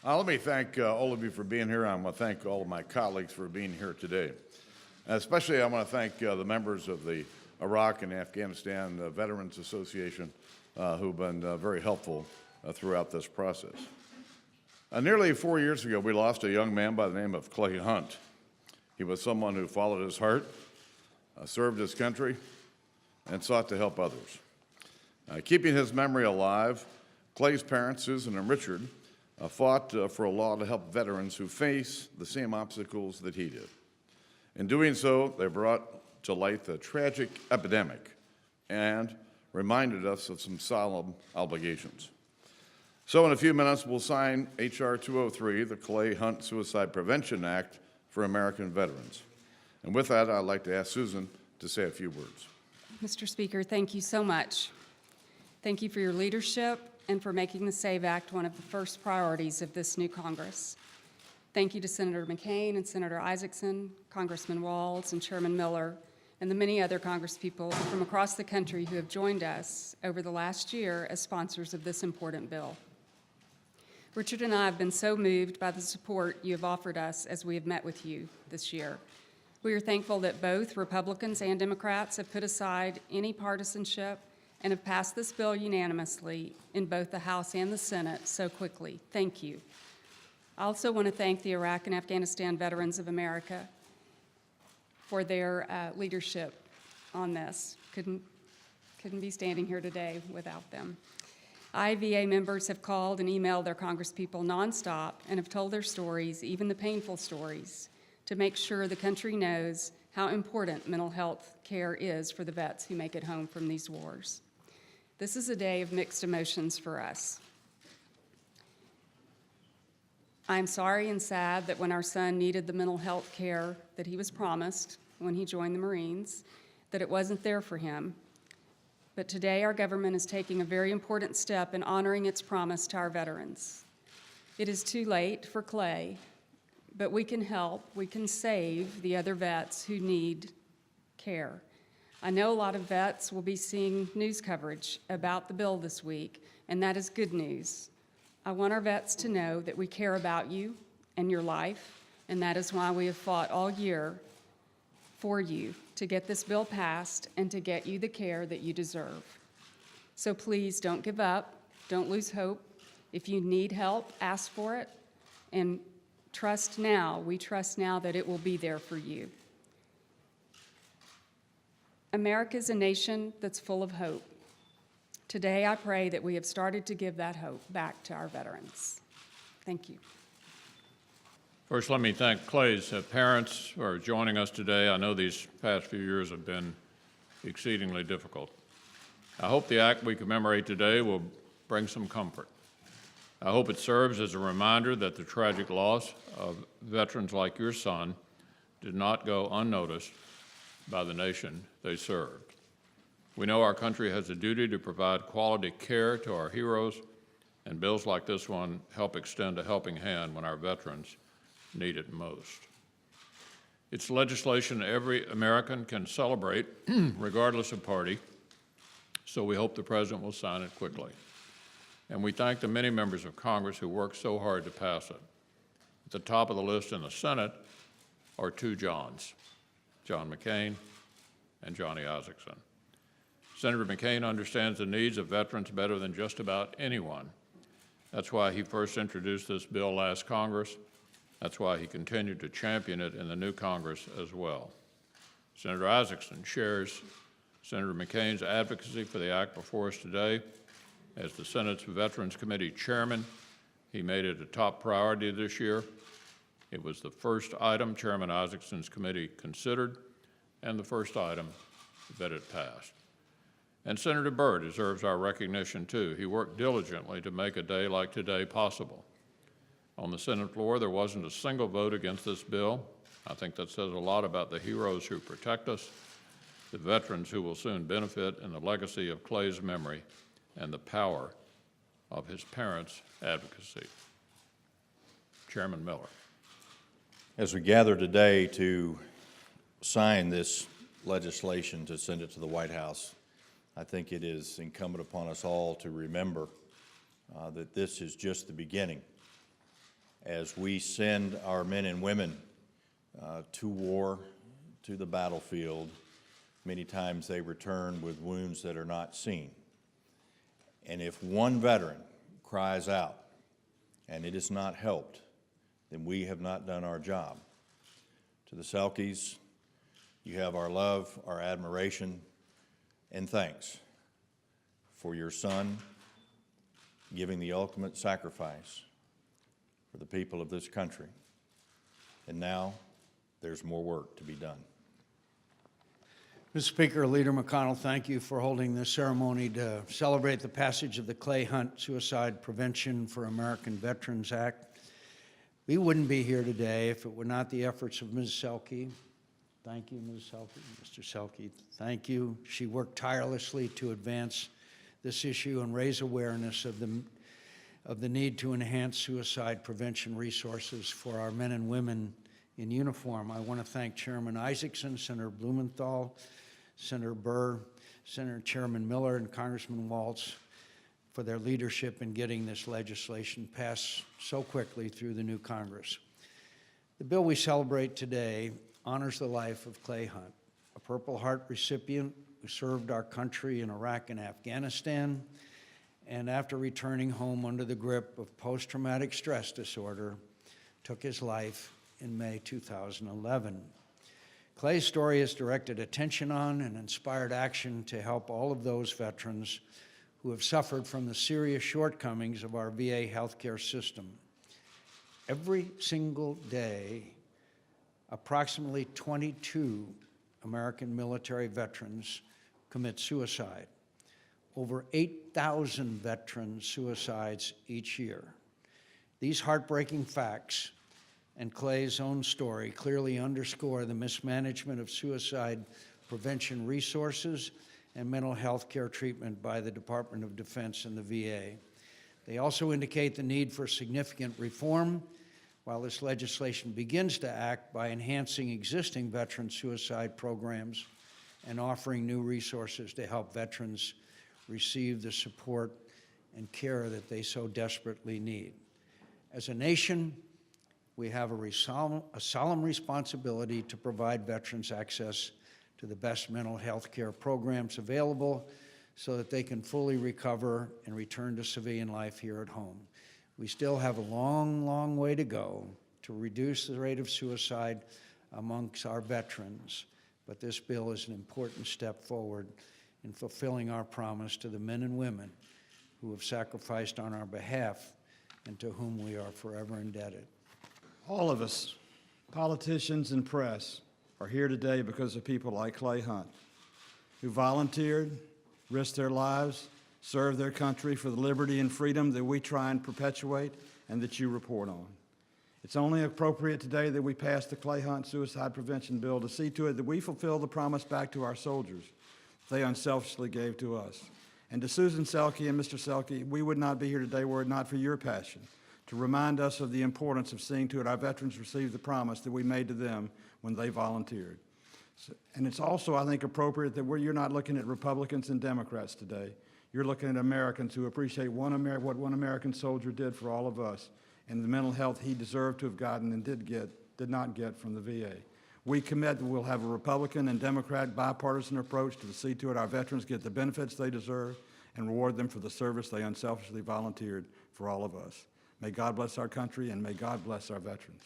Let me thank all of you for being here. I want to thank all of my colleagues for being here today. Especially, I want to thank the members of the Iraq and Afghanistan Veterans Association who've been very helpful throughout this process. Nearly 4 years ago, we lost a young man by the name of Clay Hunt. He was someone who followed his heart, served his country, and sought to help others. Keeping his memory alive, Clay's parents, Susan and Richard, fought for a law to help veterans who face the same obstacles that he did. In doing so, they brought to light the tragic epidemic and reminded us of some solemn obligations. So in a few minutes, we'll sign H.R. 203, the Clay Hunt Suicide Prevention Act for American veterans. And with that, I'd like to ask Susan to say a few words. Mr. Speaker, thank you so much. Thank you for your leadership and for making the SAVE Act one of the first priorities of this new Congress. Thank you to Senator McCain and Senator Isaacson, Congressman Walz and Chairman Miller, and the many other congresspeople from across the country who have joined us over the last year as sponsors of this important bill. Richard and I have been so moved by the support you have offered us as we have met with you this year. We are thankful that both Republicans and Democrats have put aside any partisanship and have passed this bill unanimously in both the House and the Senate so quickly. Thank you. I also want to thank the Iraq and Afghanistan Veterans of America for their leadership on this. Couldn't be standing here today without them. IVA members have called and emailed their congresspeople nonstop and have told their stories, even the painful stories, to make sure the country knows how important mental health care is for the vets who make it home from these wars. This is a day of mixed emotions for us. I'm sorry and sad that when our son needed the mental health care that he was promised when he joined the Marines, that it wasn't there for him. But today our government is taking a very important step in honoring its promise to our veterans. It is too late for Clay, but we can help, we can save the other vets who need care. I know a lot of vets will be seeing news coverage about the bill this week, and that is good news. I want our vets to know that we care about you and your life, and that is why we have fought all year for you to get this bill passed and to get you the care that you deserve. So please don't give up, don't lose hope. If you need help, ask for it, and trust now, we trust now that it will be there for you. America is a nation that's full of hope. Today, I pray that we have started to give that hope back to our veterans. Thank you. First, let me thank Clay's parents for joining us today. I know these past few years have been exceedingly difficult. I hope the act we commemorate today will bring some comfort. I hope it serves as a reminder that the tragic loss of veterans like your son did not go unnoticed by the nation they served. We know our country has a duty to provide quality care to our heroes, and bills like this one help extend a helping hand when our veterans need it most. It's legislation every American can celebrate, regardless of party, so we hope the President will sign it quickly. And we thank the many members of Congress who worked so hard to pass it. At the top of the list in the Senate are two Johns, John McCain and Johnny Isaacson. Senator McCain understands the needs of veterans better than just about anyone. That's why he first introduced this bill last Congress. That's why he continued to champion it in the new Congress as well. Senator Isaacson shares Senator McCain's advocacy for the act before us today. As the Senate's Veterans Committee chairman, he made it a top priority this year. It was the first item Chairman Isaacson's committee considered and the first item that it passed. And Senator Byrd deserves our recognition too. He worked diligently to make a day like today possible. On the Senate floor, there wasn't a single vote against this bill. I think that says a lot about the heroes who protect us, the veterans who will soon benefit, and the legacy of Clay's memory and the power of his parents' advocacy. Chairman Miller. As we gather today to sign this legislation to send it to the White House, I think it is incumbent upon us all to remember that this is just the beginning as we send our men and women to war, to the battlefield, many times they return with wounds that are not seen. And if one veteran cries out and it is not helped, then we have not done our job. To the Selkies, you have our love, our admiration, and thanks for your son giving the ultimate sacrifice for the people of this country. And now there's more work to be done. Mr. Speaker, Leader McConnell, thank you for holding this ceremony to celebrate the passage of the Clay Hunt Suicide Prevention for American Veterans Act. We wouldn't be here today if it were not the efforts of Ms. Selke. Thank you, Ms. Selke. Mr. Selke, thank you. She worked tirelessly to advance this issue and raise awareness of the need to enhance suicide prevention resources for our men and women in uniform. I want to thank Chairman Isaacson, Senator Blumenthal, Senator Burr, Senator Chairman Miller, and Congressman Waltz for their leadership in getting this legislation passed so quickly through the new Congress. The bill we celebrate today honors the life of Clay Hunt, a Purple Heart recipient who served our country in Iraq and Afghanistan, and after returning home under the grip of post-traumatic stress disorder, took his life in May 2011. Clay's story has directed attention on and inspired action to help all of those veterans who have suffered from the serious shortcomings of our VA healthcare system. Every single day, approximately 22 American military veterans commit suicide. Over 8,000 veteran suicides each year. These heartbreaking facts and Clay's own story clearly underscore the mismanagement of suicide prevention resources and mental health care treatment by the Department of Defense and the VA. They also indicate the need for significant reform, while this legislation begins to act by enhancing existing veteran suicide programs and offering new resources to help veterans receive the support and care that they so desperately need. As a nation, we have a solemn responsibility to provide veterans access to the best mental health care programs available so that they can fully recover and return to civilian life here at home. We still have a long, long way to go to reduce the rate of suicide amongst our veterans, but this bill is an important step forward in fulfilling our promise to the men and women who have sacrificed on our behalf and to whom we are forever indebted. All of us, politicians and press, are here today because of people like Clay Hunt, who volunteered, risked their lives, served their country for the liberty and freedom that we try and perpetuate and that you report on. It's only appropriate today that we pass the Clay Hunt Suicide Prevention Bill to see to it that we fulfill the promise back to our soldiers they unselfishly gave to us. And to Susan Selke and Mr. Selke, we would not be here today were it not for your passion to remind us of the importance of seeing to it our veterans receive the promise that we made to them when they volunteered. And it's also, I think, appropriate that you're not looking at Republicans and Democrats today. You're looking at Americans who appreciate what one American soldier did for all of us and the mental health he deserved to have gotten and did not get from the VA. We commit that we'll have a Republican and Democrat bipartisan approach to see to it our veterans get the benefits they deserve and reward them for the service they unselfishly volunteered for all of us. May God bless our country, and may God bless our veterans.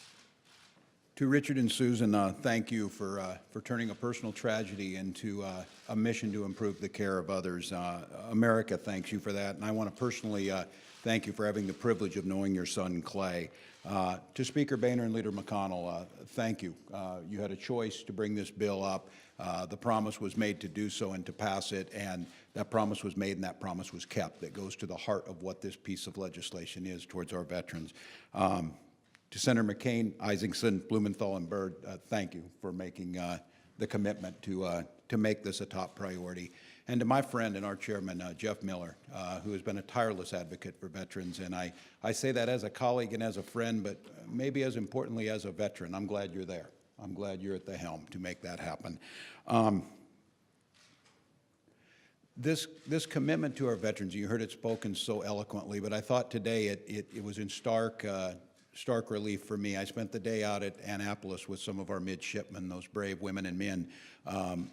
To Richard and Susan, thank you for turning a personal tragedy into a mission to improve the care of others. America thanks you for that, and I want to personally thank you for having the privilege of knowing your son, Clay. To Speaker Boehner and Leader McConnell, thank you. You had a choice to bring this bill up. The promise was made to do so and to pass it, and that promise was made and that promise was kept. That goes to the heart of what this piece of legislation is towards our veterans. To Senator McCain, Isaacson, Blumenthal, and Byrd, thank you for making the commitment to make this a top priority. And to my friend and our chairman, Jeff Miller, who has been a tireless advocate for veterans. And I say that as a colleague and as a friend, but maybe as importantly as a veteran. I'm glad you're there. I'm glad you're at the helm to make that happen. This commitment to our veterans, you heard it spoken so eloquently, but I thought today it was in stark stark relief for me. I spent the day out at Annapolis with some of our midshipmen, those brave women and men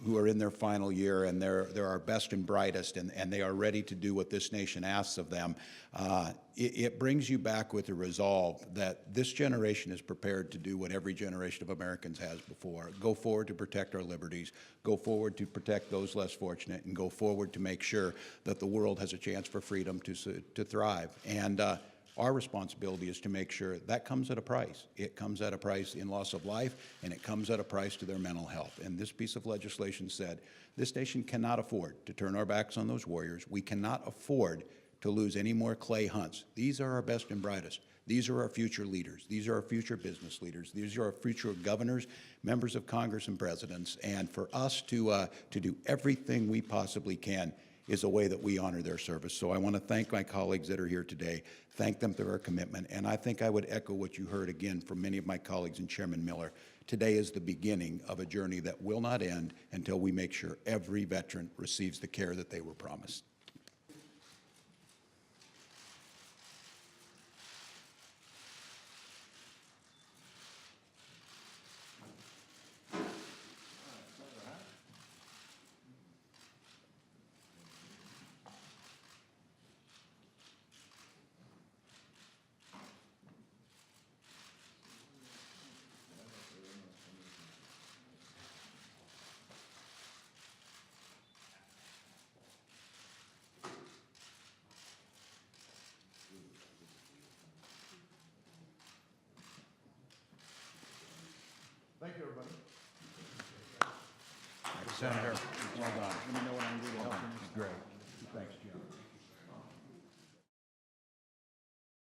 who are in their final year, and they're our best and brightest, and they are ready to do what this nation asks of them. It brings you back with a resolve that this generation is prepared to do what every generation of Americans has before. Go forward to protect our liberties, go forward to protect those less fortunate, and go forward to make sure that the world has a chance for freedom to thrive. And our responsibility is to make sure that comes at a price. It comes at a price in loss of life, and it comes at a price to their mental health. And this piece of legislation said this nation cannot afford to turn our backs on those warriors. We cannot afford to lose any more Clay Hunts. These are our best and brightest. These are our future leaders. These are our future business leaders. These are our future governors, members of Congress, and presidents. And for us to do everything we possibly can is a way that we honor their service. So I want to thank my colleagues that are here today, thank them for their commitment, and I think I would echo what you heard again from many of my colleagues and Chairman Miller. Today is the beginning of a journey that will not end until we make sure every veteran receives the care that they were promised. Thank you, everybody. Senator, well done. Let me know when I'm ready to help you. Great.